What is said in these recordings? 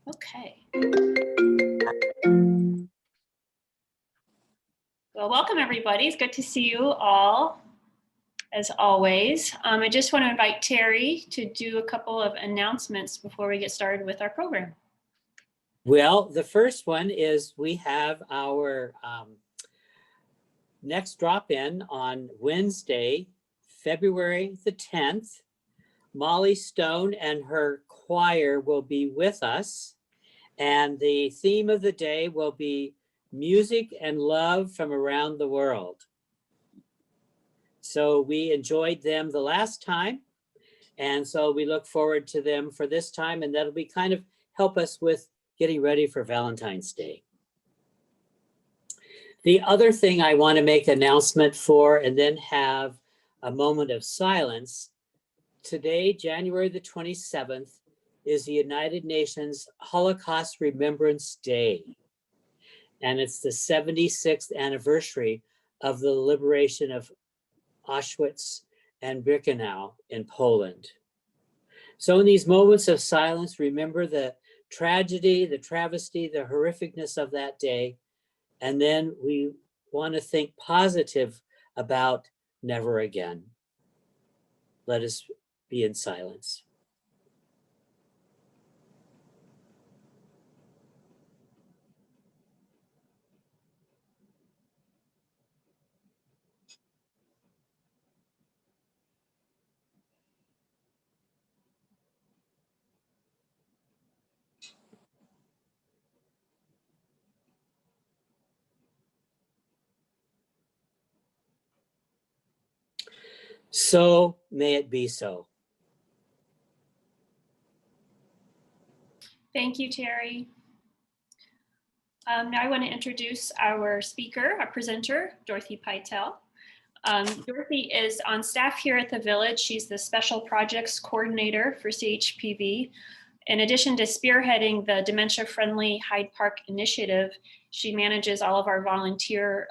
Okay. Well, welcome everybody. It's good to see you all, as always. I just want to invite Terry to do a couple of announcements before we get started with our program. Well, the first one is we have our next drop-in on Wednesday, February the 10th. Molly Stone and her choir will be with us, and the theme of the day will be music and love from around the world. So we enjoyed them the last time, and so we look forward to them for this time, and that'll be kind of help us with getting ready for Valentine's Day. The other thing I want to make an announcement for and then have a moment of silence. Today, January the 27th, is the United Nations Holocaust Remembrance Day. And it's the 76th anniversary of the liberation of Auschwitz and Birkenau in Poland. So in these moments of silence, remember the tragedy, the travesty, the horrificness of that day. And then we want to think positive about never again. Let us be in silence. So may it be so. Thank you, Terry. Now I want to introduce our speaker, our presenter, Dorothy Pytel. Dorothy is on staff here at the Village. She's the Special Projects Coordinator for CHPV. In addition to spearheading the dementia-friendly Hyde Park initiative, she manages all of our volunteer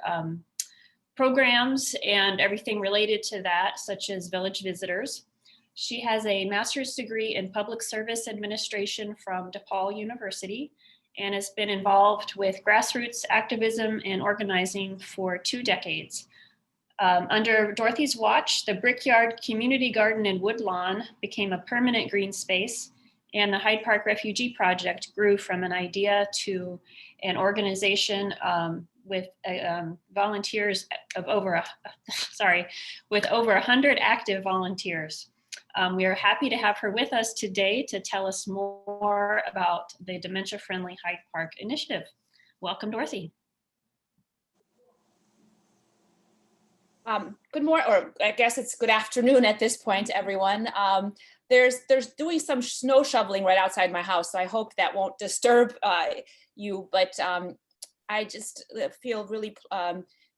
programs and everything related to that, such as village visitors. She has a master's degree in public service administration from DePaul University and has been involved with grassroots activism and organizing for 2 decades. Under Dorothy's watch, the Brickyard Community Garden and Woodlawn became a permanent green space, and the Hyde Park Refugee Project grew from an idea to an organization with volunteers of with over 100 active volunteers. We are happy to have her with us today to tell us more about the Dementia Friendly Hyde Park initiative. Welcome, Dorothy. Good morning, or I guess it's good afternoon at this point, everyone. There's doing some snow shoveling right outside my house, so I hope that won't disturb you, but I just feel really,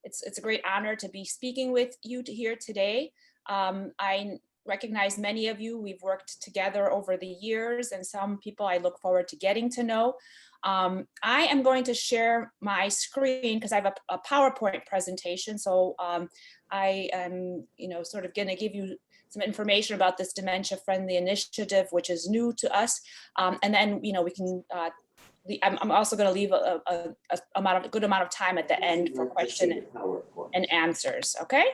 it's a great honor to be speaking with you here today. I recognize many of you. We've worked together over the years, and some people I look forward to getting to know. I am going to share my screen because I have a PowerPoint presentation. So I am, sort of going to give you some information about this dementia-friendly initiative, which is new to us, and then we can. I'm also going to leave a good amount of time at the end for question and answers. Okay.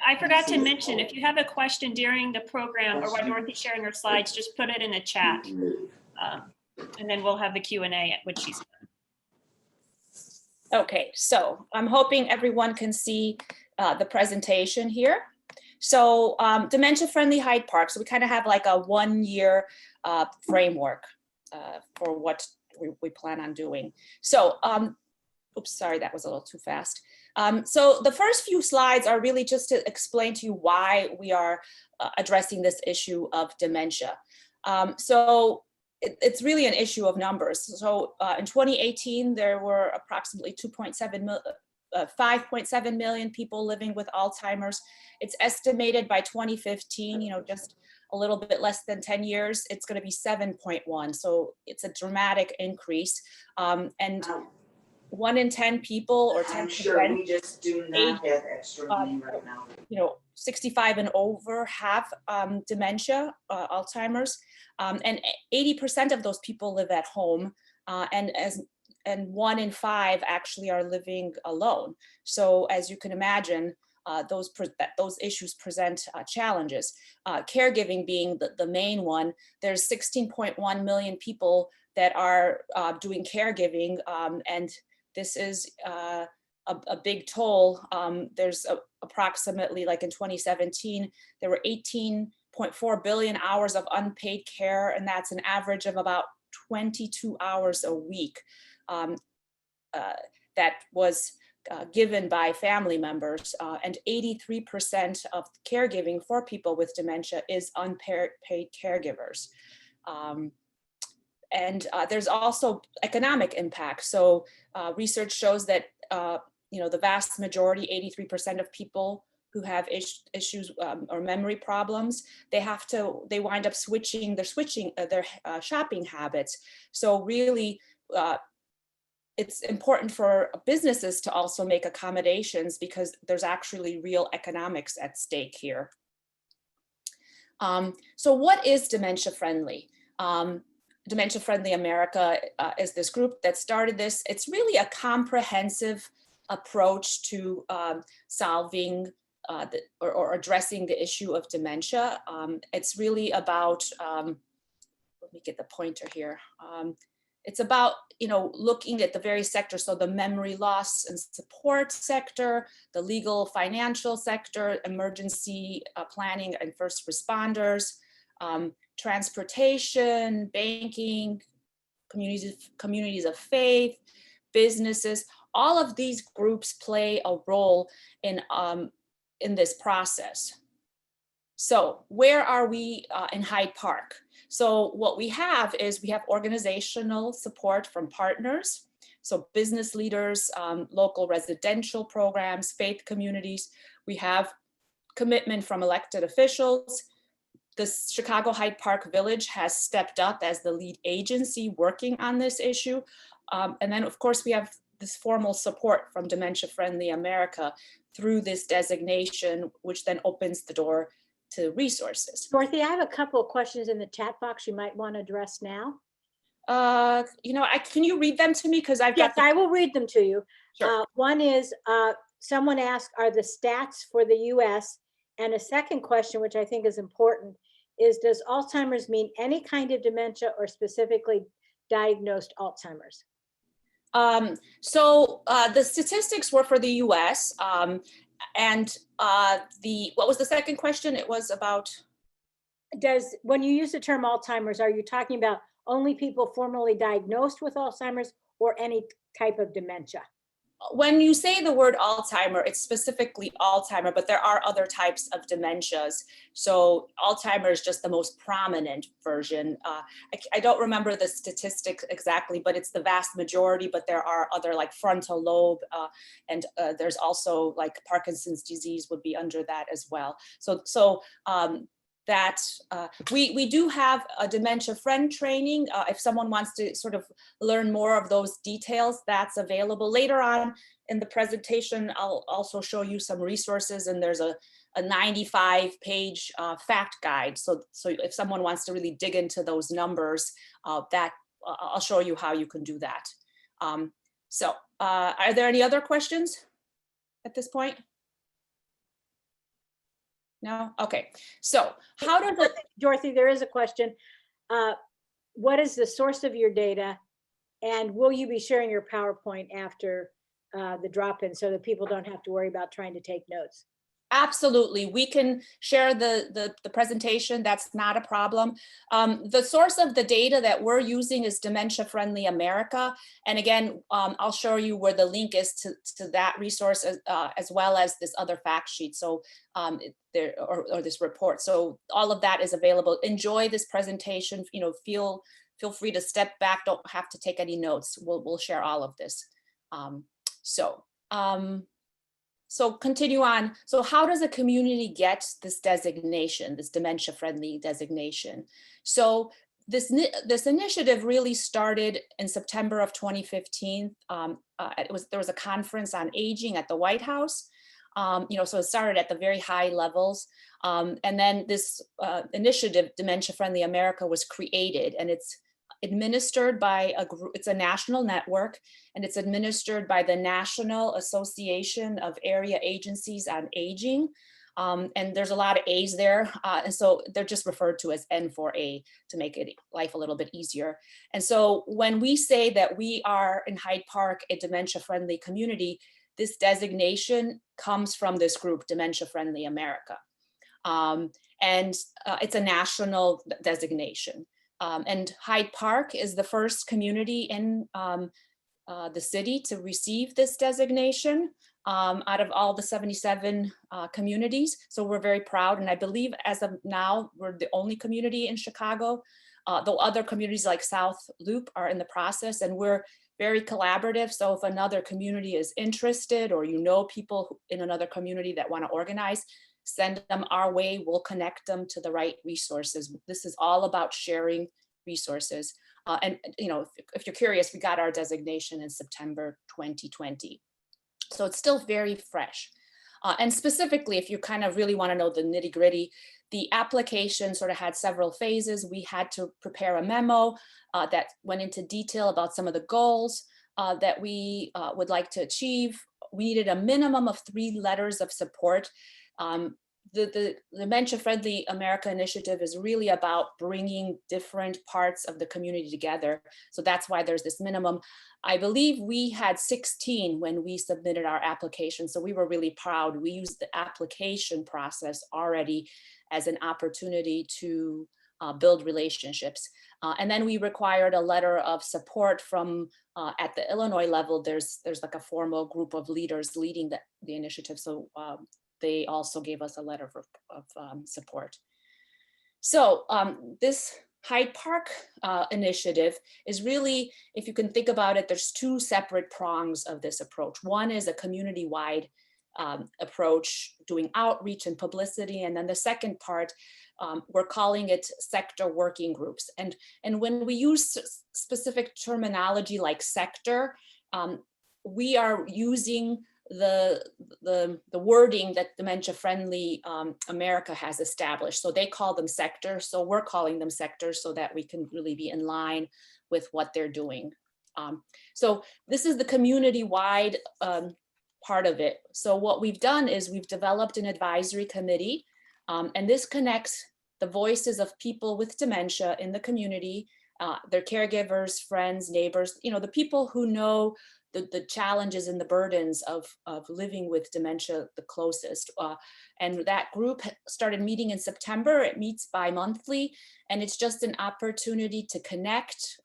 I forgot to mention, if you have a question during the program or while Dorothy's sharing her slides, just put it in the chat. And then we'll have the Q&A at which she's done. Okay, so I'm hoping everyone can see the presentation here. So dementia-friendly Hyde Park. So we kind of have like a 1-year framework for what we plan on doing. So, oops, sorry, that was a little too fast. So the first few slides are really just to explain to you why we are addressing this issue of dementia. So it's really an issue of numbers. So in 2018, there were approximately 5.7 million people living with Alzheimer's. It's estimated by 2015, just a little bit less than 10 years, it's going to be 7.1. So it's a dramatic increase. And 1 in 10 people, or 10%. I'm sure we just do not have extra money right now. 65 and over have dementia, Alzheimer's, and 80% of those people live at home, and 1 in 5 actually are living alone. So as you can imagine, those issues present challenges. Caregiving being the main one. There's 16.1 million people that are doing caregiving, and this is a big toll. There's approximately, like in 2017, there were 18.4 billion hours of unpaid care, and that's an average of about 22 hours a week that was given by family members, and 83% of caregiving for people with dementia is unpaid caregivers. And there's also economic impact. So research shows that the vast majority, 83% of people who have issues or memory problems, they wind up switching their shopping habits. So really, it's important for businesses to also make accommodations, because there's actually real economics at stake here. So what is Dementia Friendly? Dementia Friendly America is this group that started this. It's really a comprehensive approach to solving or addressing the issue of dementia. It's really about, let me get the pointer here. It's about, looking at the various sectors. So the memory loss and support sector, the legal financial sector, emergency planning and first responders, transportation, banking, communities of faith, businesses. All of these groups play a role in this process. So where are we in Hyde Park? So what we have is we have organizational support from partners. So business leaders, local residential programs, faith communities. We have commitment from elected officials. The Chicago Hyde Park Village has stepped up as the lead agency working on this issue. And then of course we have this formal support from Dementia Friendly America through this designation, which then opens the door to resources. Dorothy, I have a couple of questions in the chat box you might want to address now. Can you read them to me? Because I've Yes, got I will read them to you. Sure. One is, someone asked, are the stats for the US? And a second question, which I think is important, is does Alzheimer's mean any kind of dementia or specifically diagnosed Alzheimer's? So the statistics were for the US. What was the second question? It was about. When you use the term Alzheimer's, are you talking about only people formally diagnosed with Alzheimer's or any type of dementia? When you say the word Alzheimer, it's specifically Alzheimer, but there are other types of dementias. So Alzheimer is just the most prominent version. I don't remember the statistics exactly, but it's the vast majority, but there are other like frontal lobe, and there's also like Parkinson's disease would be under that as well. We do have a dementia friend training. If someone wants to sort of learn more of those details, that's available. Later on in the presentation, I'll also show you some resources, and there's a 95-page fact guide. So if someone wants to really dig into those numbers, I'll show you how you can do that. Are there any other questions at this point? No? Okay. So how does it... Dorothy, there is a question. What is the source of your data? And will you be sharing your PowerPoint after the drop-in so that people don't have to worry about trying to take notes? Absolutely. We can share the presentation. That's not a problem. The source of the data that we're using is Dementia Friendly America. And again, I'll show you where the link is to that resource as well as this other fact sheet. So or this report. So all of that is available. Enjoy this presentation. Feel free to step back. Don't have to take any notes. We'll share all of this. So continue on. So how does a community get this designation, this dementia friendly designation? So This initiative really started in September of 2015. There was a conference on aging at the White House. So it started at the very high levels. And then this initiative, Dementia Friendly America, was created, and it's administered by a group. It's a national network, and it's administered by the National Association of Area Agencies on Aging. And there's a lot of A's there. And so they're just referred to as N4A to make it life a little bit easier. And so when we say that we are in Hyde Park a dementia friendly community, this designation comes from this group, Dementia Friendly America. And it's a national designation. And Hyde Park is the first community in the city to receive this designation out of all the 77 communities. So we're very proud. And I believe as of now, we're the only community in Chicago, though other communities like South Loop are in the process, and we're very collaborative. So if another community is interested, or you know people in another community that want to organize, send them our way. We'll connect them to the right resources. This is all about sharing resources. And if you're curious, we got our designation in September 2020. So it's still very fresh. And specifically, if you kind of really want to know the nitty gritty, the application sort of had several phases. We had to prepare a memo that went into detail about some of the goals that we would like to achieve. We needed a minimum of 3 letters of support. The Dementia Friendly America initiative is really about bringing different parts of the community together. So that's why there's this minimum. I believe we had 16 when we submitted our application. So we were really proud. We used the application process already as an opportunity to build relationships. And then we required a letter of support from, at the Illinois level, there's like a formal group of leaders leading the initiative. So they also gave us a letter of support. So this Hyde Park initiative is really, if you can think about it, there's 2 separate prongs of this approach. One is a community-wide approach, doing outreach and publicity. And then the second part, we're calling it sector working groups. And when we use specific terminology like sector, we are using the wording that Dementia Friendly America has established. So they call them sectors. So we're calling them sectors so that we can really be in line with what they're doing. So this is the community-wide part of it. So what we've done is we've developed an advisory committee, and this connects the voices of people with dementia in the community, their caregivers, friends, neighbors, the people who know the challenges and the burdens of living with dementia the closest. And that group started meeting in September. It meets bi-monthly, and it's just an opportunity to connect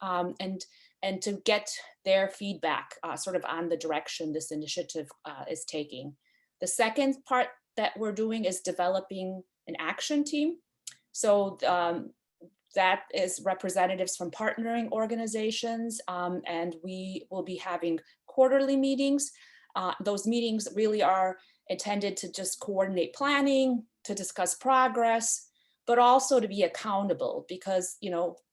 and to get their feedback sort of on the direction this initiative is taking. The second part that we're doing is developing an action team. So that is representatives from partnering organizations, and we will be having quarterly meetings. Those meetings really are intended to just coordinate planning, to discuss progress, but also to be accountable, because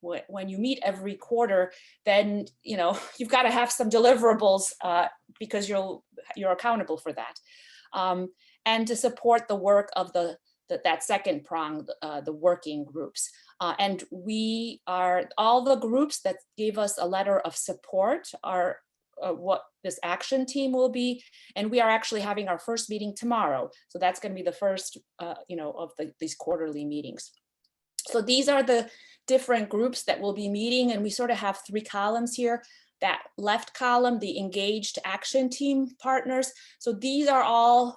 when you meet every quarter, then you've got to have some deliverables because you're accountable for that, and to support the work of that second prong, the working groups. And all the groups that gave us a letter of support are what this action team will be. And we are actually having our first meeting tomorrow. So that's going to be the first, of these quarterly meetings. So these are the different groups that will be meeting. And we sort of have 3 columns here. That left column, the engaged action team partners. So these are all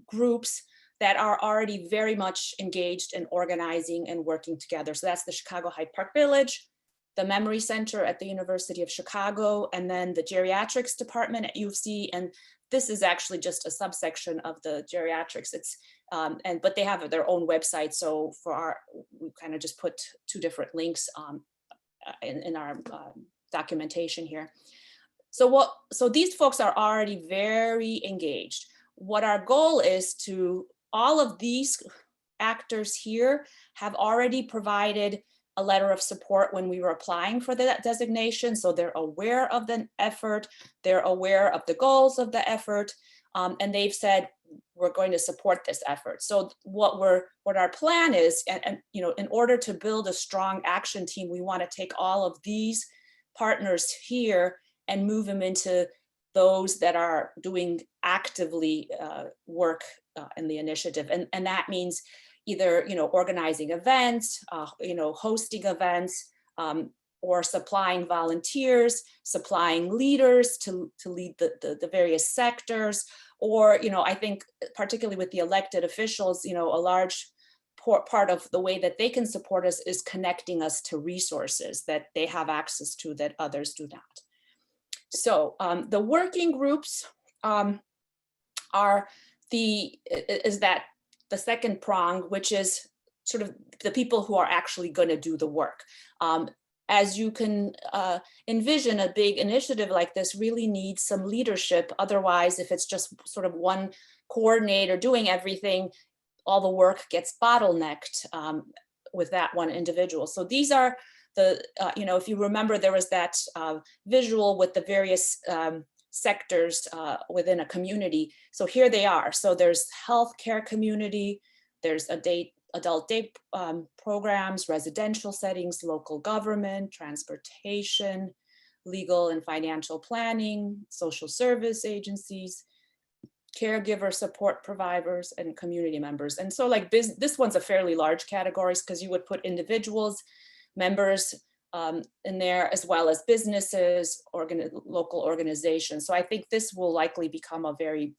groups that are already very much engaged in organizing and working together. So that's the Chicago Hyde Park Village, the Memory Center at the University of Chicago, and then the Geriatrics Department at U of C. And this is actually just a subsection of the geriatrics. It's but they have their own website. So we kind of just put 2 different links in our documentation here. So these folks are already very engaged. What our goal is all of these actors here have already provided a letter of support when we were applying for that designation. So they're aware of the effort, they're aware of the goals of the effort, and they've said, we're going to support this effort. So what our plan is, and you know, in order to build a strong action team, we want to take all of these partners here and move them into those that are doing actively work in the initiative. And that means either, you know, organizing events, you know, hosting events, or supplying volunteers, supplying leaders to lead the various sectors, or, you know, I think particularly with the elected officials, you know, a large part of the way that they can support us is connecting us to resources that they have access to that others do not. So the working groups are the second prong, which is sort of the people who are actually going to do the work. As you can envision, a big initiative like this really needs some leadership. Otherwise, if it's just sort of one coordinator doing everything, all the work gets bottlenecked with that one individual. So these are the, you know, if you remember, there was that visual with the various sectors within a community. So here they are. So there's healthcare community, there's adult day programs, residential settings, local government, transportation, legal and financial planning, social service agencies, caregiver support providers, and community members. And so like this one's a fairly large categories because you would put individuals, members in there, as well as businesses, local organizations. So I think this will likely become a very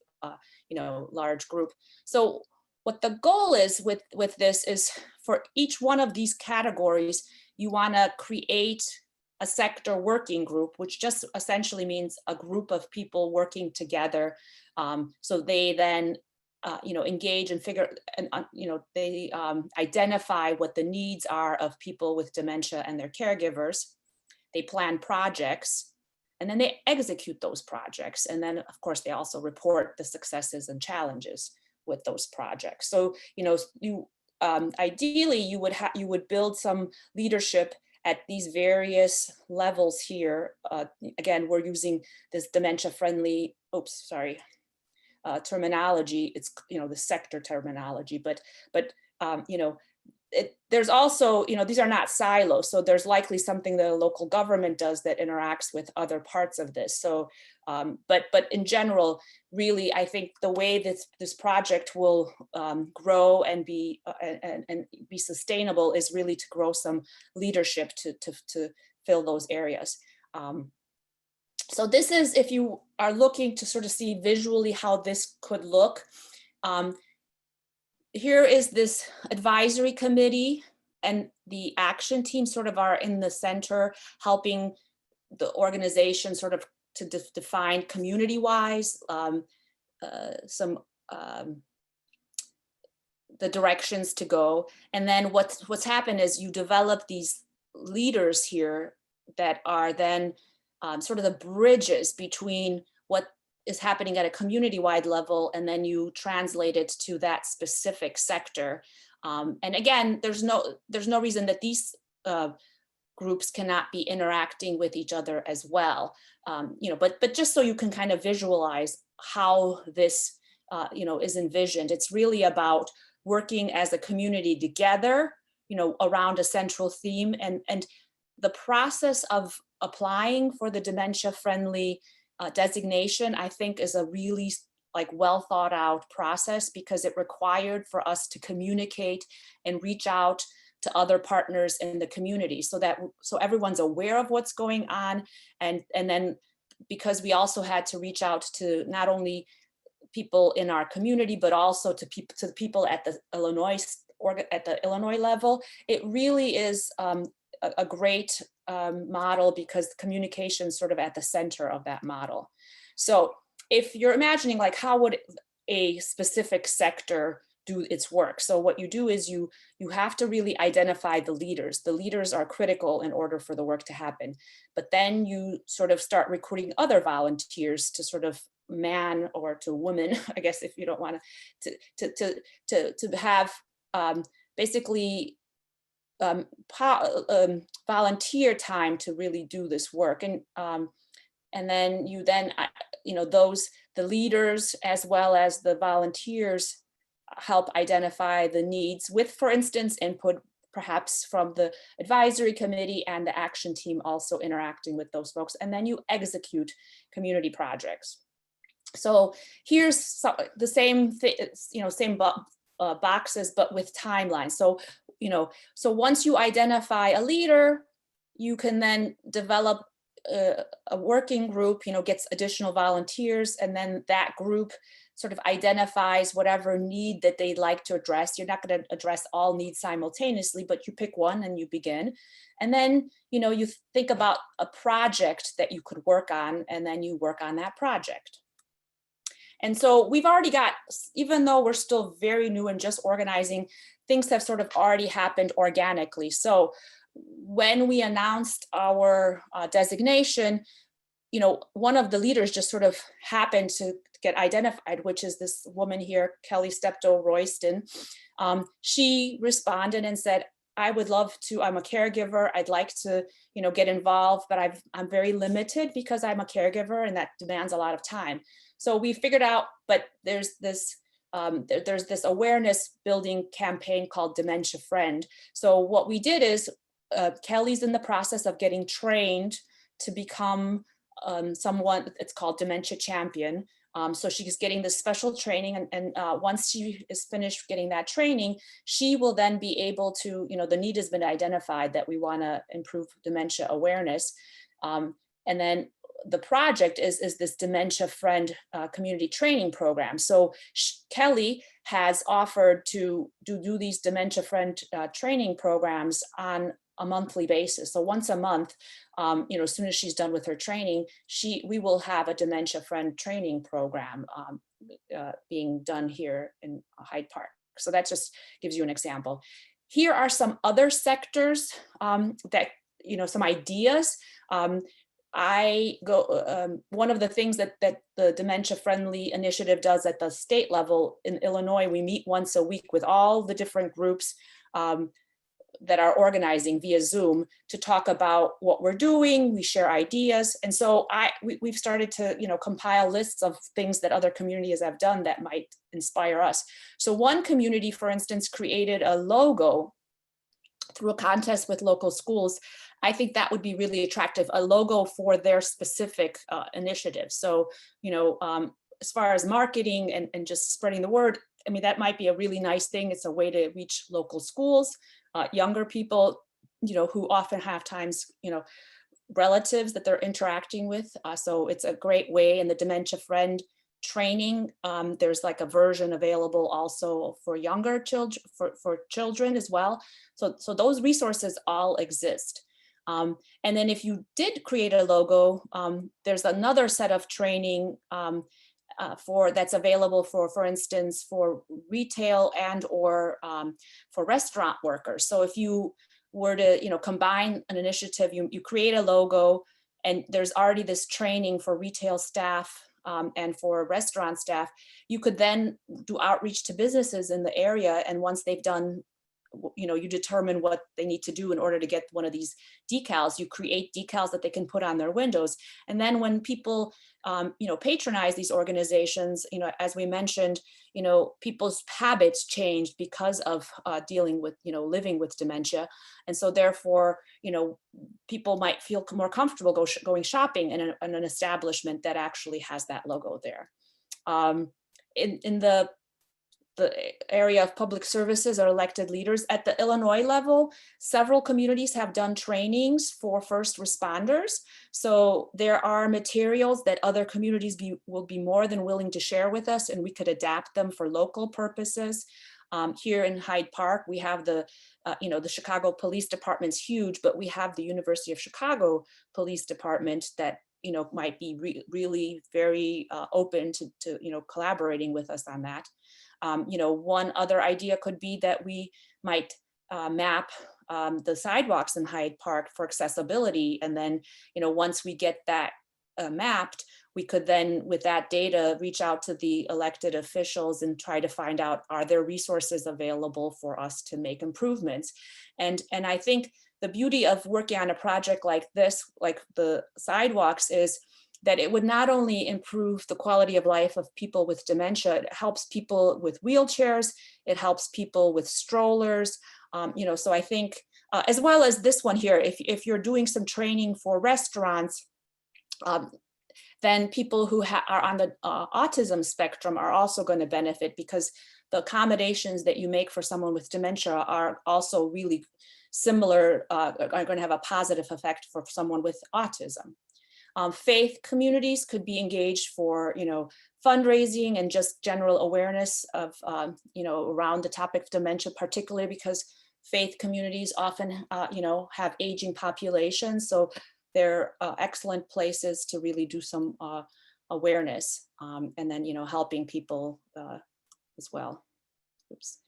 you know, large group. So what the goal is with this is for each one of these categories, you want to create a sector working group, which just essentially means a group of people working together. So they then, you know, engage and figure, and you know, they identify what the needs are of people with dementia and their caregivers. They plan projects, and then they execute those projects. And then, of course, they also report the successes and challenges with those projects. So, you know, you ideally you would build some leadership at these various levels here. Again, we're using this dementia-friendly, terminology. It's, you know, the sector terminology, but you know, there's also, you know, these are not silos. So there's likely something that a local government does that interacts with other parts of this. So, but in general, really, I think the way this project will grow and be sustainable is really to grow some leadership to fill those areas. So this is, if you are looking to sort of see visually how this could look, here is this advisory committee, and the action team sort of are in the center, helping the organization sort of to define community-wise the directions to go. And then what's happened is you develop these leaders here that are then sort of the bridges between what is happening at a community-wide level, and then you translate it to that specific sector. And again, there's no reason that these groups cannot be interacting with each other as well. You know, but just so you can kind of visualize how this you know, is envisioned, it's really about working as a community together, you know, around a central theme. And the process of applying for the dementia-friendly designation, I think, is a really like well thought out process, because it required for us to communicate and reach out to other partners in the community so everyone's aware of what's going on. And then because we also had to reach out to not only people in our community, but also to the people at the Illinois level, it really is a great model, because communication is sort of at the center of that model. So if you're imagining like how would a specific sector do its work, so what you do is you have to really identify the leaders. The leaders are critical in order for the work to happen, but then you sort of start recruiting other volunteers to sort of man or to woman, I guess, if you don't want to have basically volunteer time to really do this work. And then the leaders as well as the volunteers help identify the needs with, for instance, input perhaps from the advisory committee and the action team also interacting with those folks. And then you execute community projects. So here's the same thing, same boxes, but with timelines. So, so once you identify a leader, you can then develop a working group, gets additional volunteers, and then that group sort of identifies whatever need that they'd like to address. You're not going to address all needs simultaneously, but you pick one and you begin. And then, you think about a project that you could work on, and then you work on that project. And so we've already got, even though we're still very new and just organizing, things have sort of already happened organically. So when we announced our designation, one of the leaders just sort of happened to get identified, which is this woman here, Kelly Steptoe-Royston. She responded and said, I would love to, I'm a caregiver, I'd like to, get involved, but I'm very limited because I'm a caregiver and that demands a lot of time. So we figured out, but there's this awareness building campaign called Dementia Friend. So what we did is, Kelly's in the process of getting trained to become someone, it's called Dementia Champion. So she's getting this special training, and once she is finished getting that training, she will then be able to, the need has been identified that we want to improve dementia awareness. And then the project is this Dementia Friend community training program. So Kelly has offered to do these Dementia Friend training programs on a monthly basis. So once a month, as soon as she's done with her training, we will have a Dementia Friend training program being done here in Hyde Park. So that just gives you an example. Here are some other sectors that, some ideas. One of the things that the Dementia Friendly Initiative does at the state level in Illinois, we meet once a week with all the different groups that are organizing via Zoom to talk about what we're doing. We share ideas. And so we've started to, compile lists of things that other communities have done that might inspire us. So one community, for instance, created a logo through a contest with local schools. I think that would be really attractive, a logo for their specific initiative. So, as far as marketing and just spreading the word, I mean, that might be a really nice thing. It's a way to reach local schools, younger people, who often have times, relatives that they're interacting with. So it's a great way. And the Dementia Friend training, there's like a version available also for younger children, for children as well. So those resources all exist. And then if you did create a logo, there's another set of training that's available for instance, for retail and or for restaurant workers. So if you were to, combine an initiative, you create a logo, and there's already this training for retail staff and for restaurant staff, you could then do outreach to businesses in the area. And once they've done, you determine what they need to do in order to get one of these decals. You create decals that they can put on their windows. And then when people, patronize these organizations, as we mentioned, people's habits changed because of dealing with, living with dementia. And so therefore, people might feel more comfortable going shopping in an establishment that actually has that logo there. In the area of public services or elected leaders at the Illinois level, several communities have done trainings for first responders. So there are materials that other communities will be more than willing to share with us, and we could adapt them for local purposes. Here in Hyde Park, we have the Chicago Police Department's huge, but we have the University of Chicago Police Department that might be really very open to collaborating with us on that. One other idea could be that we might map the sidewalks in Hyde Park for accessibility. And then, once we get that mapped, we could then, with that data, reach out to the elected officials and try to find out, are there resources available for us to make improvements? And I think the beauty of working on a project like this, like the sidewalks, is that it would not only improve the quality of life of people with dementia, it helps people with wheelchairs, it helps people with strollers, so I think, as well as this one here, if you're doing some training for restaurants, then people who are on the autism spectrum are also going to benefit, because the accommodations that you make for someone with dementia are also really similar, are going to have a positive effect for someone with autism. Faith communities could be engaged for, fundraising and just general awareness of, around the topic of dementia, particularly because faith communities often, have aging populations. So they're excellent places to really do some awareness, and then, helping people as well. Oops.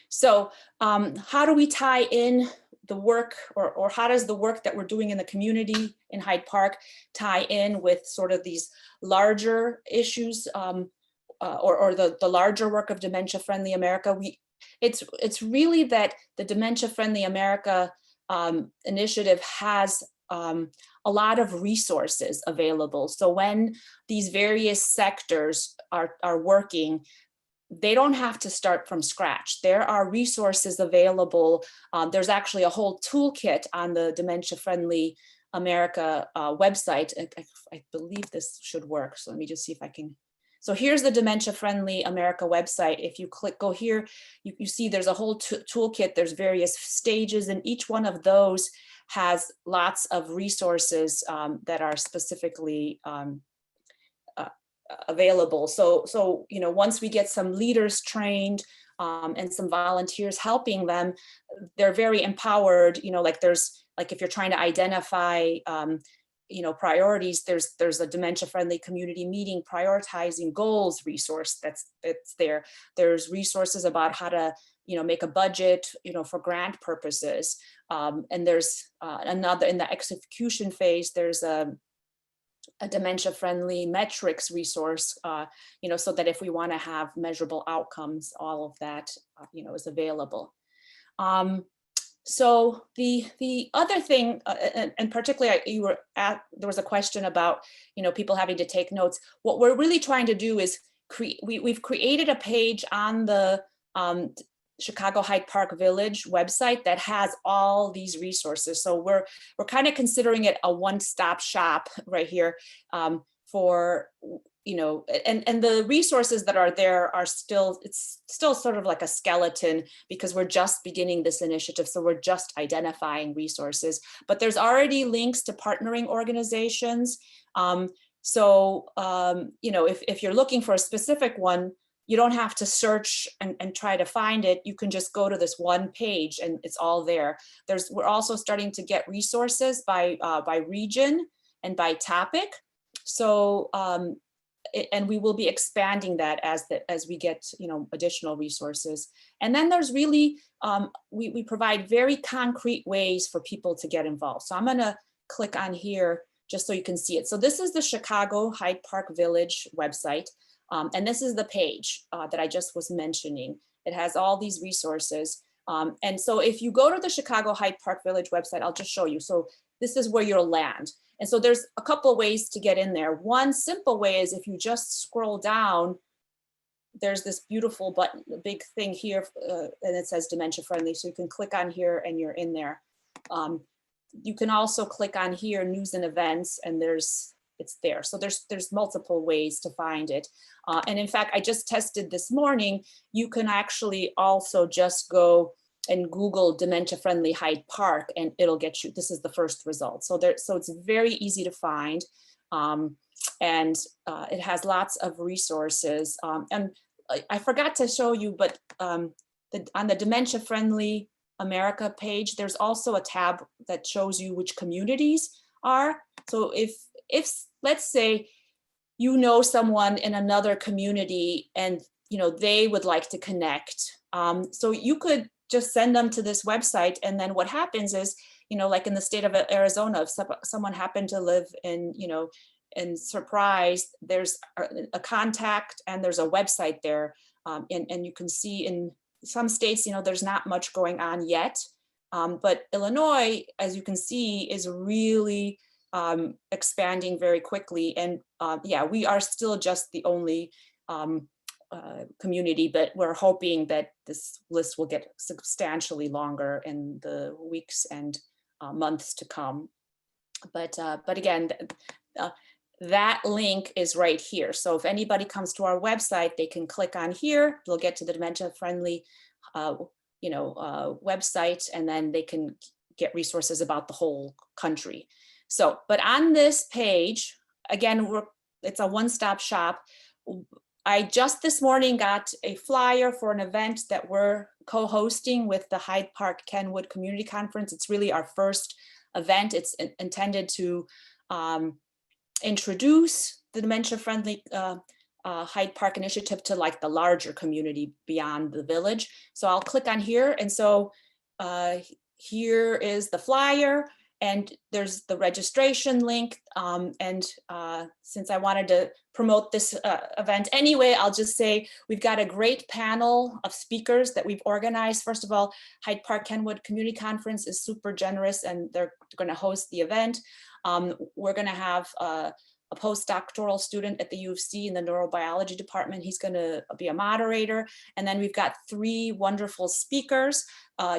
So how do we tie in the work, or how does the work that we're doing in the community in Hyde Park tie in with sort of these larger issues, or the larger work of Dementia Friendly America? It's really that the Dementia Friendly America initiative has a lot of resources available. So when these various sectors are working, they don't have to start from scratch. There are resources available. There's actually a whole toolkit on the Dementia Friendly America website. I believe this should work. So let me just see if I can. So here's the Dementia Friendly America website. If you go here, you see there's a whole toolkit. There's various stages, and each one of those has lots of resources that are specifically available. So once we get some leaders trained and some volunteers helping them, they're very empowered. Like if you're trying to identify priorities, there's a Dementia Friendly Community Meeting prioritizing goals resource that's there. There's resources about how to make a budget for grant purposes, and there's another in the execution phase. There's a Dementia Friendly metrics resource, so that if we want to have measurable outcomes, all of that is available. So the other thing, and particularly there was a question about people having to take notes. What we're really trying to do is we've created a page on the Chicago Hyde Park Village website that has all these resources. So we're kind of considering it a one-stop shop right here for and the resources that are there are it's still sort of like a skeleton, because we're just beginning this initiative. So we're just identifying resources, but there's already links to partnering organizations. If you're looking for a specific one, you don't have to search and try to find it. You can just go to this one page and it's all there. We're also starting to get resources by region and by topic. So, and we will be expanding that as we get additional resources. And then there's really, we provide very concrete ways for people to get involved. So I'm gonna click on here just so you can see it. So this is the Chicago Hyde Park Village website. And this is the page that I just was mentioning. It has all these resources. And so if you go to the Chicago Hyde Park Village website, I'll just show you. So this is where you'll land. And so there's a couple of ways to get in there. One simple way is if you just scroll down, there's this beautiful button, the big thing here, and it says Dementia Friendly. So you can click on here and you're in there. You can also click on here, news and events, and it's there. So there's multiple ways to find it. And in fact, I just tested this morning, you can actually also just go and Google Dementia Friendly Hyde Park and it'll get you, this is the first result. So it's very easy to find. And it has lots of resources. And I forgot to show you, but on the Dementia Friendly America page, there's also a tab that shows you which communities are. So if let's say someone in another community and they would like to connect, so you could just send them to this website, and then what happens is like in the state of Arizona, if someone happened to live in and surprised, there's a contact and there's a website there. And you can see in some states, there's not much going on yet. But Illinois, as you can see, is really expanding very quickly. And yeah, we are still just the only community, but we're hoping that this list will get substantially longer in the weeks and months to come. But again, that link is right here. So if anybody comes to our website, they can click on here. They'll get to the dementia friendly website, and then they can get resources about the whole country. So, but on this page, again, it's a one-stop shop. I just this morning got a flyer for an event that we're co-hosting with the Hyde Park Kenwood Community Conference. It's really our first event. It's intended to introduce the dementia-friendly Hyde Park initiative to like the larger community beyond the village. So I'll click on here. And so here is the flyer, and there's the registration link. Since I wanted to promote this event anyway, I'll just say we've got a great panel of speakers that we've organized. First of all, Hyde Park Kenwood Community Conference is super generous, and they're going to host the event. We're going to have a postdoctoral student at the U of C in the neurobiology department. He's going to be a moderator. And then we've got 3 wonderful speakers.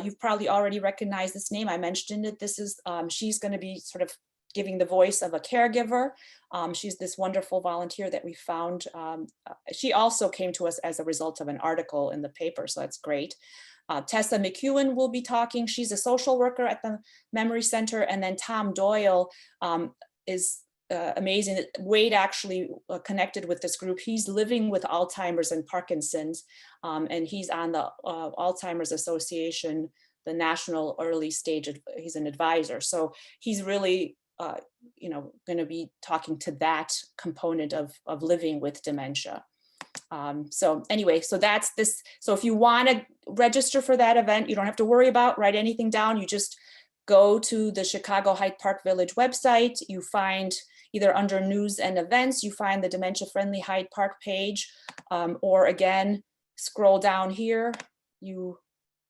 You've probably already recognized this name. I mentioned it. This is, she's going to be sort of giving the voice of a caregiver. She's this wonderful volunteer that we found. She also came to us as a result of an article in the paper, so that's great. Tessa McEwen will be talking. She's a social worker at the Memory Center. And then Tom Doyle is amazing. Wade actually connected with this group. He's living with Alzheimer's and Parkinson's, and he's on the Alzheimer's Association, the national early stage. He's an advisor. So he's really, going to be talking to that component of living with dementia. So anyway, so that's this. So if you want to register for that event, you don't have to worry about write anything down. You just go to the Chicago Hyde Park Village website. You find either under news and events, you find the Dementia Friendly Hyde Park page, or again, scroll down here, you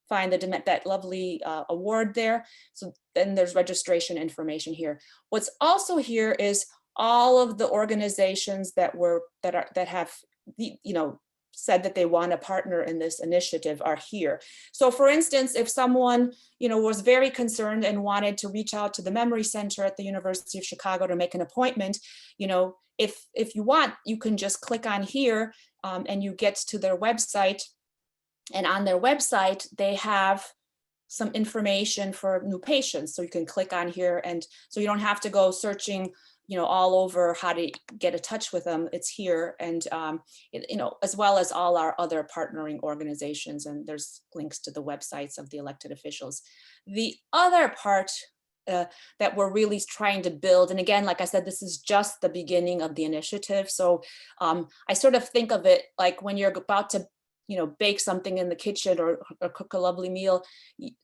find that lovely award there. So then there's registration information here. What's also here is all of the organizations that have said that they want to partner in this initiative are here. So for instance, if someone, was very concerned and wanted to reach out to the Memory Center at the University of Chicago to make an appointment, if you want, you can just click on here and you get to their website. And on their website, they have some information for new patients. So you can click on here, and so you don't have to go searching all over how to get in touch with them. It's here. And, as well as all our other partnering organizations, and there's links to the websites of the elected officials. The other part that we're really trying to build, and again, like I said, this is just the beginning of the initiative. So I sort of think of it like when you're about to bake something in the kitchen or cook a lovely meal,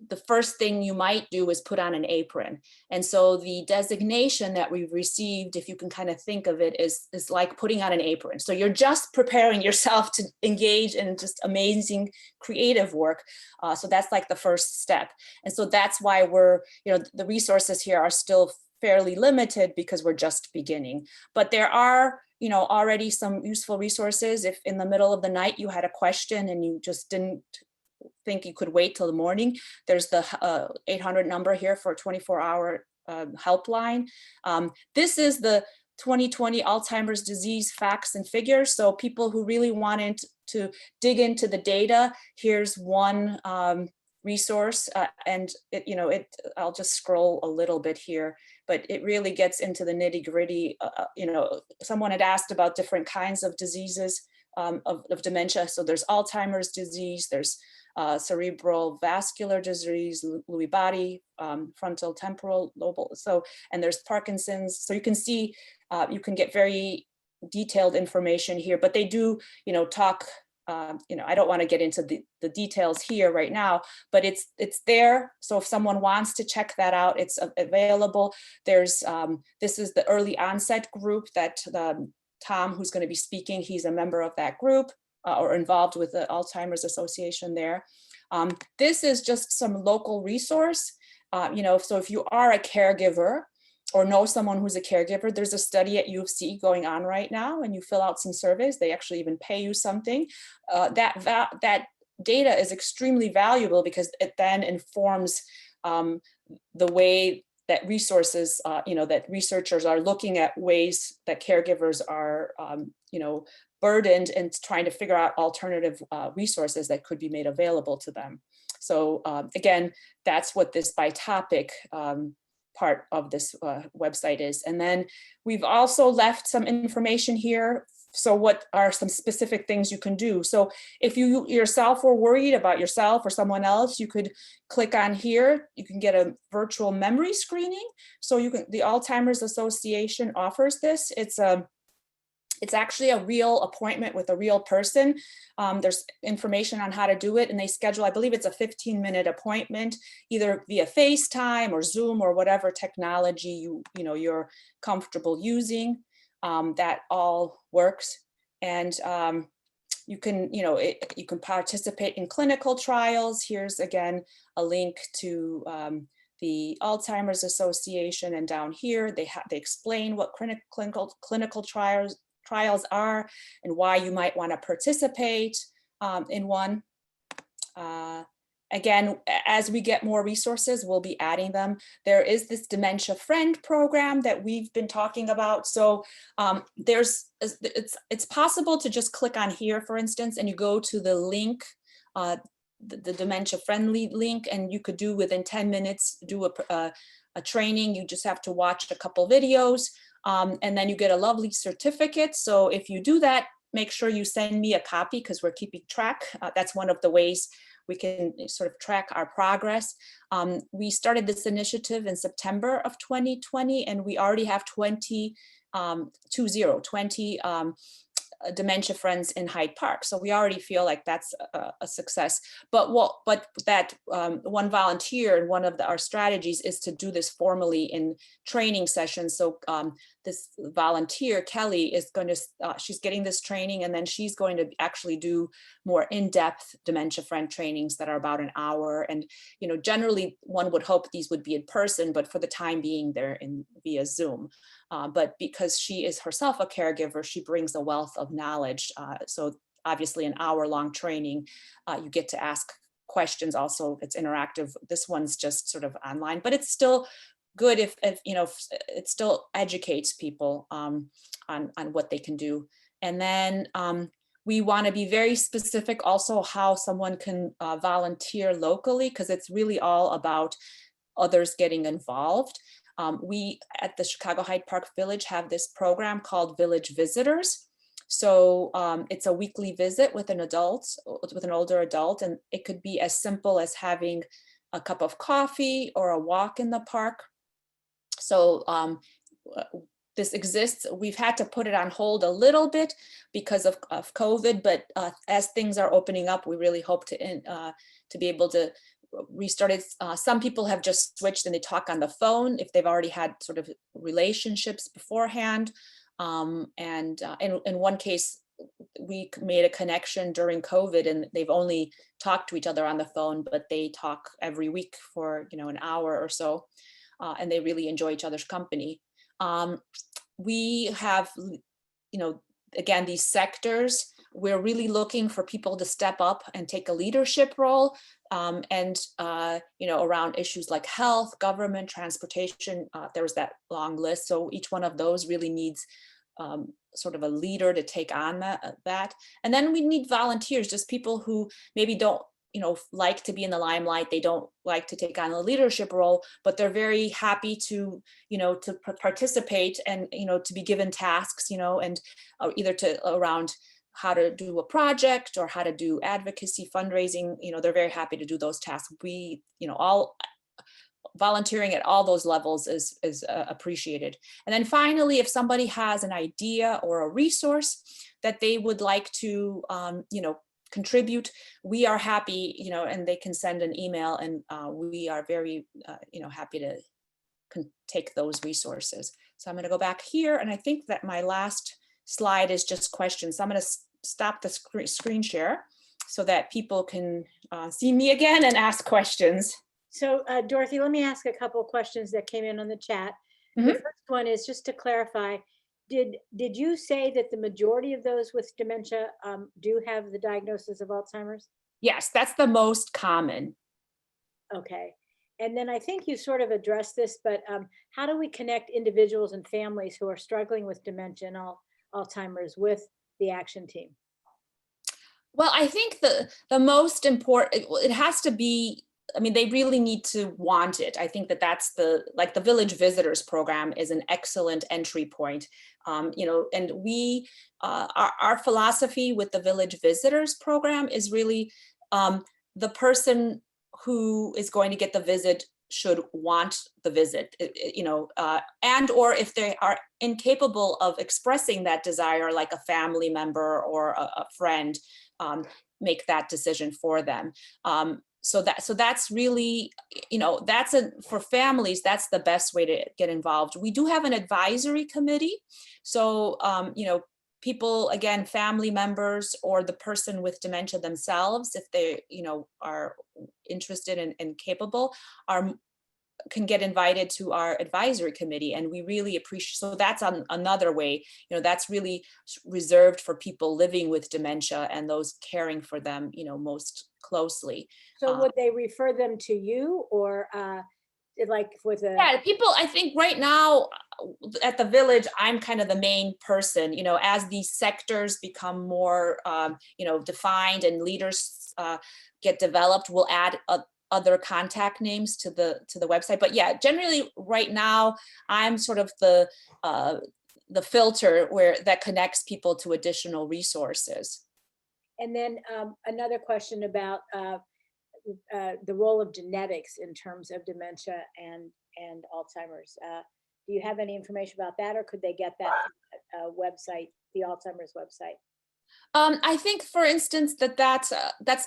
the first thing you might do is put on an apron. And so the designation that we've received, if you can kind of think of it, is like putting on an apron. So you're just preparing yourself to engage in just amazing creative work. So that's like the first step. And so that's why the resources here are still fairly limited, because we're just beginning. But there are already some useful resources. If in the middle of the night you had a question and you just didn't think you could wait till the morning, there's the 800 number here for a 24-hour helpline. This is the 2020 Alzheimer's disease facts and figures. So people who really wanted to dig into the data, here's one resource, and I'll just scroll a little bit here, but it really gets into the nitty-gritty. Someone had asked about different kinds of diseases of dementia. So there's Alzheimer's disease, there's cerebral vascular disease, Lewy body, frontal temporal lobe. So, and there's Parkinson's. So you can see, you can get very detailed information here, but they do, talk I don't want to get into the details here right now, but it's there. So if someone wants to check that out, it's available. There's this is the early onset group that Tom, who's going to be speaking, he's a member of that group or involved with the Alzheimer's Association there. This is just some local resource. So if you are a caregiver or know someone who's a caregiver, there's a study at U of C going on right now, and you fill out some surveys. They actually even pay you something. That data is extremely valuable because it then informs the way that resources, that researchers are looking at ways that caregivers are, burdened and trying to figure out alternative resources that could be made available to them. So again, that's what this by topic part of this website is. And then we've also left some information here. So what are some specific things you can do? So if you yourself were worried about yourself or someone else, you could click on here. You can get a virtual memory screening. So the Alzheimer's Association offers this. It's actually a real appointment with a real person. There's information on how to do it, and they schedule, I believe it's a 15-minute appointment, either via FaceTime or Zoom or whatever technology you're comfortable using. That all works, and you can participate in clinical trials. Here's again a link to the Alzheimer's Association, and down here they explain what clinical trials are and why you might want to participate in one. Again, as we get more resources, we'll be adding them. There is this Dementia Friend program that we've been talking about. So it's possible to just click on here, for instance, and you go to the link, the Dementia Friendly link, and you could do within 10 minutes, do a training. You just have to watch a couple videos. And then you get a lovely certificate. So if you do that, make sure you send me a copy because we're keeping track. That's one of the ways we can sort of track our progress. We started this initiative in September of 2020, and we already have 20 dementia friends in Hyde Park. So we already feel like that's a success. But one volunteer and one of our strategies is to do this formally in training sessions. So this volunteer, Kelly, is going to, she's getting this training, and then she's going to actually do more in-depth dementia friend trainings that are about an hour. And, generally one would hope these would be in person, but for the time being, they're via Zoom. But because she is herself a caregiver, she brings a wealth of knowledge. So obviously an hour-long training, you get to ask questions. Also, it's interactive. This one's just sort of online, but it's still good if it still educates people on what they can do. And then we want to be very specific also how someone can volunteer locally, because it's really all about others getting involved. We at the Chicago Hyde Park Village have this program called Village Visitors. So it's a weekly visit with an older adult, and it could be as simple as having a cup of coffee or a walk in the park. So this exists. We've had to put it on hold a little bit because of COVID, but as things are opening up, we really hope to be able to restart it. Some people have just switched and they talk on the phone if they've already had sort of relationships beforehand. And in one case, we made a connection during COVID, and they've only talked to each other on the phone, but they talk every week for an hour or so, and they really enjoy each other's company. We have, again, these sectors. We're really looking for people to step up and take a leadership role, and around issues like health, government, transportation. There was that long list. So each one of those really needs sort of a leader to take on that. And then we need volunteers, just people who maybe don't like to be in the limelight. They don't like to take on a leadership role, but they're very happy to participate and to be given tasks, and either around how to do a project or how to do advocacy, fundraising. They're very happy to do those tasks. We all volunteering at all those levels is appreciated. And then finally, if somebody has an idea or a resource that they would like to contribute, we are happy, and they can send an email, and we are very, happy to take those resources. So I'm going to go back here, and I think that my last slide is just questions. So I'm going to stop the screen share so that people can see me again and ask questions. So Dorothy, let me ask a couple of questions that came in on the chat. The first one is just to clarify, did you say that the majority of those with dementia do have the diagnosis of Alzheimer's? Yes, that's the most common. Okay. And then I think you sort of addressed this, but how do we connect individuals and families who are struggling with dementia and Alzheimer's with the action team? Well, I think the most important, it has to be, I mean, they really need to want it. I think that's the Village Visitors Program is an excellent entry point. And we, our philosophy with the Village Visitors Program is really the person who is going to get the visit should want the visit, and or if they are incapable of expressing that desire, like a family member or a friend, make that decision for them. So that's really, for families, that's the best way to get involved. We do have an advisory committee. So, people, again, family members or the person with dementia themselves, if they, are interested and capable, can get invited to our advisory committee, and we really appreciate. So that's another way, that's really reserved for people living with dementia and those caring for them, most closely. So would they refer them to you, or like with a? Yeah, people, I think right now at the village, I'm kind of the main person, as these sectors become more, defined and leaders get developed, we'll add other contact names to the website. But yeah, generally right now, I'm sort of the filter that connects people to additional resources. And then another question about the role of genetics in terms of dementia and Alzheimer's. Do you have any information about that, or could they get that website, the Alzheimer's website? I think, for instance, that's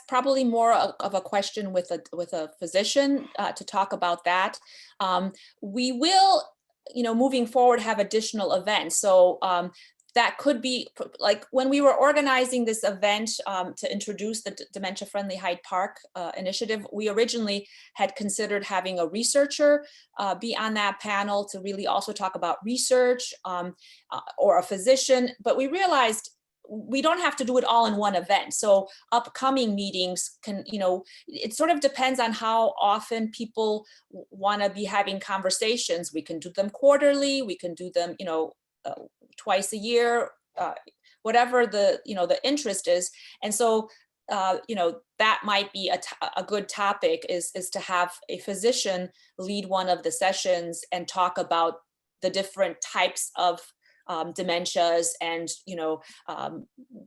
probably more of a question with a physician to talk about that. We will, moving forward, have additional events. So that could be like when we were organizing this event to introduce the Dementia Friendly Hyde Park initiative, we originally had considered having a researcher be on that panel to really also talk about research, or a physician, but we realized we don't have to do it all in one event. So upcoming meetings can, it sort of depends on how often people want to be having conversations. We can do them quarterly, we can do them, twice a year, whatever the interest is. And so, that might be a good topic is to have a physician lead one of the sessions and talk about the different types of dementias and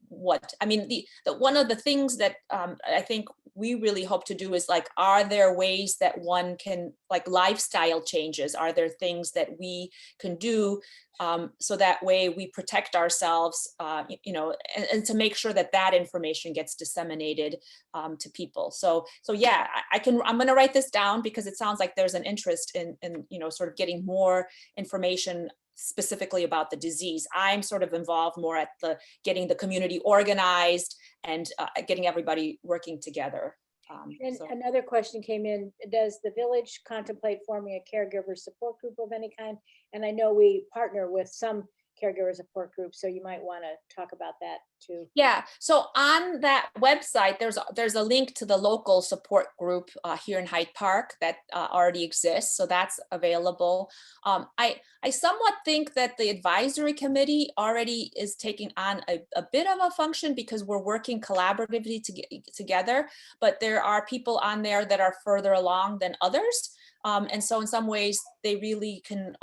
one of the things that I think we really hope to do is like, are there ways that one can, like lifestyle changes, are there things that we can do so that way we protect ourselves, and to make sure that information gets disseminated to people. So yeah, I'm going to write this down because it sounds like there's an interest in sort of getting more information specifically about the disease. I'm sort of involved more at getting the community organized and getting everybody working together. Another question came in. Does the village contemplate forming a caregiver support group of any kind? And I know we partner with some caregiver support groups, so you might want to talk about that too. Yeah, so on that website, there's a link to the local support group here in Hyde Park that already exists, so that's available. I somewhat think that the advisory committee already is taking on a bit of a function because we're working collaboratively together, but there are people on there that are further along than others. And so in some ways, they really can,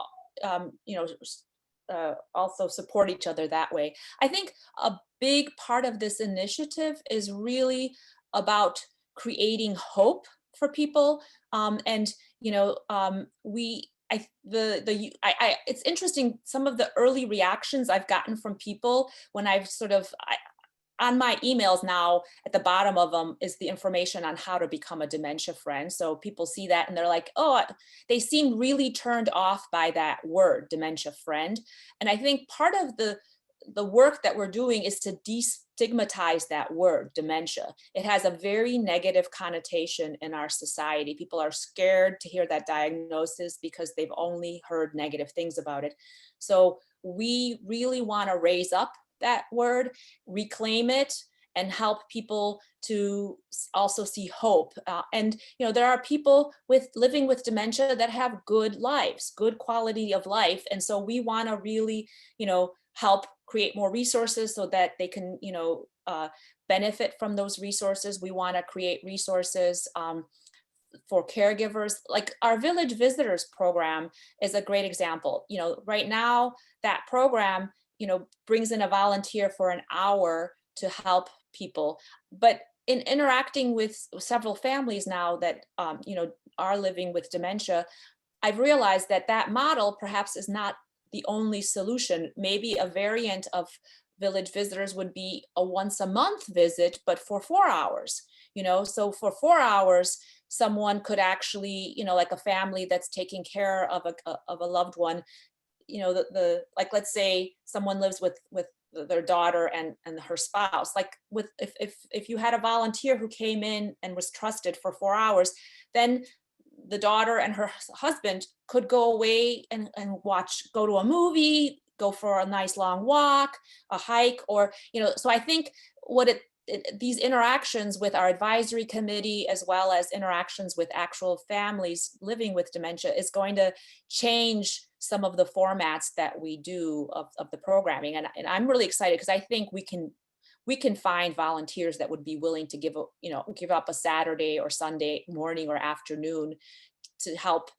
also support each other that way. I think a big part of this initiative is really about creating hope for people. It's interesting, some of the early reactions I've gotten from people when I've on my emails now, at the bottom of them is the information on how to become a dementia friend. So people see that and they're like, oh, they seem really turned off by that word, dementia friend. And I think part of the work that we're doing is to destigmatize that word, dementia. It has a very negative connotation in our society. People are scared to hear that diagnosis because they've only heard negative things about it. So we really want to raise up that word, reclaim it, and help people to also see hope. And there are people living with dementia that have good lives, good quality of life. And so we want to really, help create more resources so that they can, benefit from those resources. We want to create resources for caregivers. Like our Village Visitors program is a great example. Right now that program, brings in a volunteer for an hour to help people. But in interacting with several families now that, are living with dementia, I've realized that that model perhaps is not the only solution. Maybe a variant of Village Visitors would be a once a month visit, but for 4 hours, so for 4 hours, someone could actually, like a family that's taking care of a loved one, like, let's say someone lives with their daughter and her spouse, like if you had a volunteer who came in and was trusted for 4 hours, then the daughter and her husband could go away and go to a movie, go for a nice long walk, a hike, or, so I think these interactions with our advisory committee, as well as interactions with actual families living with dementia, is going to change some of the formats that we do of the programming. And I'm really excited because I think we can find volunteers that would be willing to give up a Saturday or Sunday morning or afternoon to help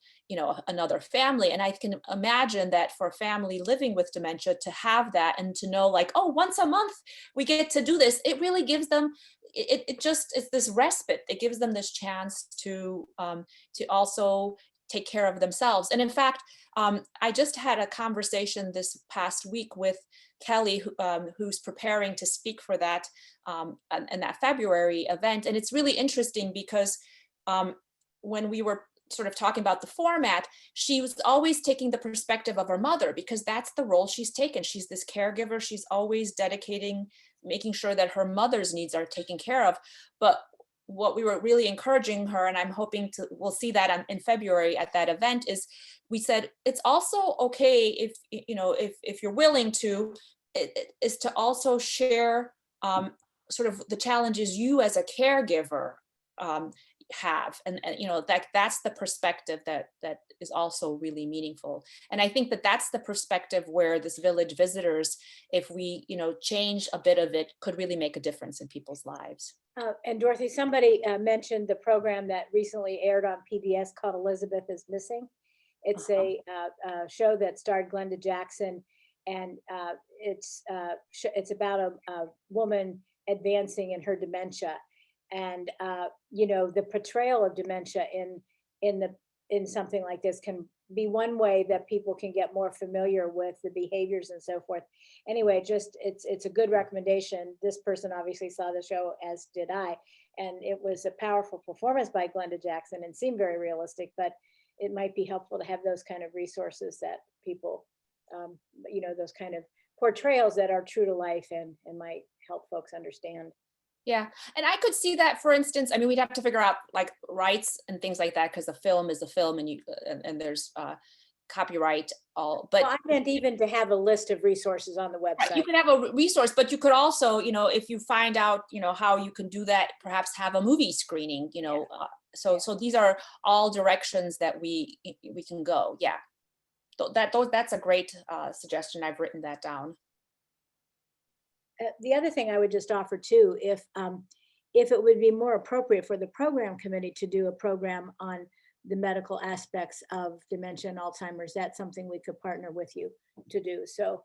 another family. And I can imagine that for a family living with dementia to have that and to know, like, oh, once a month we get to do this, it really gives them it's this respite. It gives them this chance to also take care of themselves. And in fact, I just had a conversation this past week with Kelly, who's preparing to speak for that in that February event. And it's really interesting because when we were sort of talking about the format, she was always taking the perspective of her mother, because that's the role she's taken. She's this caregiver. She's always making sure that her mother's needs are taken care of. But what we were really encouraging her, and I'm hoping we'll see that in February at that event, is we said it's also okay if you're willing to, is to also share sort of the challenges you as a caregiver have, and that's the perspective that is also really meaningful. And I think that that's the perspective where this Village Visitors, if we change a bit of it, could really make a difference in people's lives. And Dorothy, somebody mentioned the program that recently aired on PBS called Elizabeth is Missing. It's a show that starred Glenda Jackson, and it's about a woman advancing in her dementia. And the portrayal of dementia in something like this can be one way that people can get more familiar with the behaviors and so forth. Anyway, it's a good recommendation. This person obviously saw the show, as did I, and it was a powerful performance by Glenda Jackson and seemed very realistic, but it might be helpful to have those kind of resources that people, those kind of portrayals that are true to life and might help folks understand. Yeah, and I could see that, for instance, I mean, we'd have to figure out like rights and things like that, because a film is a film, and there's copyright all. But well, I meant even to have a list of resources on the website. Right, you could have a resource, but you could also, if you find out, how you can do that, perhaps have a movie screening, so these are all directions that we can go. Yeah, that's a great suggestion. I've written that down. The other thing I would just offer too, if it would be more appropriate for the program committee to do a program on the medical aspects of dementia and Alzheimer's, that's something we could partner with you to do. So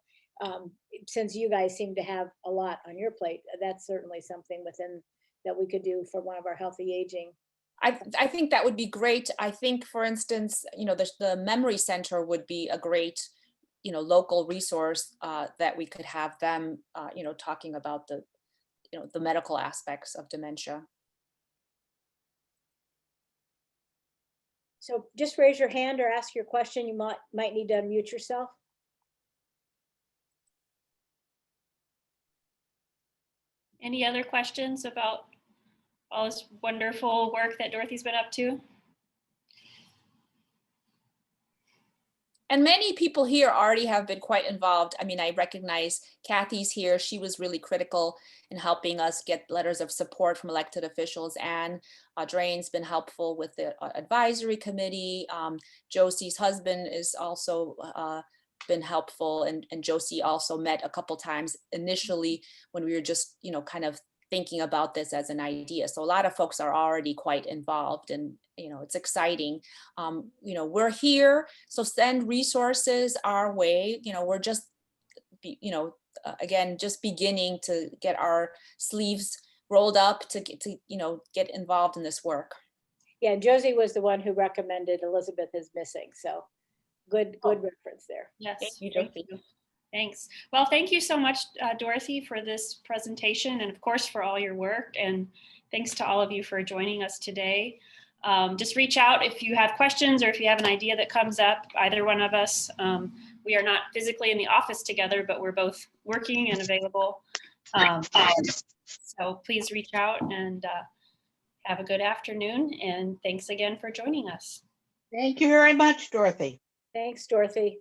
since you guys seem to have a lot on your plate, that's certainly something that we could do for one of our healthy aging. I think that would be great. I think, for instance, the memory center would be a great local resource that we could have them, talking about the medical aspects of dementia. So just raise your hand or ask your question. You might need to unmute yourself. Any other questions about all this wonderful work that Dorothy's been up to? And many people here already have been quite involved. I mean, I recognize Kathy's here. She was really critical in helping us get letters of support from elected officials. And Drain's been helpful with the advisory committee. Josie's husband is also been helpful. And Josie also met a couple times initially when we were just, kind of thinking about this as an idea. So a lot of folks are already quite involved, and it's exciting. We're here, so send resources our way. We're just again just beginning to get our sleeves rolled up to get involved in this work. Yeah, Josie was the one who recommended Elizabeth is missing. So good reference there. Yes. Thank you, Thank Dorothy. you. Thanks. Well, thank you so much, Dorothy, for this presentation, and of course for all your work. And thanks to all of you for joining us today. Just reach out if you have questions or if you have an idea that comes up, either one of us. We are not physically in the office together, but we're both working and available. So please reach out, and have a good afternoon. And thanks again for joining us. Thank you very much, Dorothy. Thanks, Dorothy.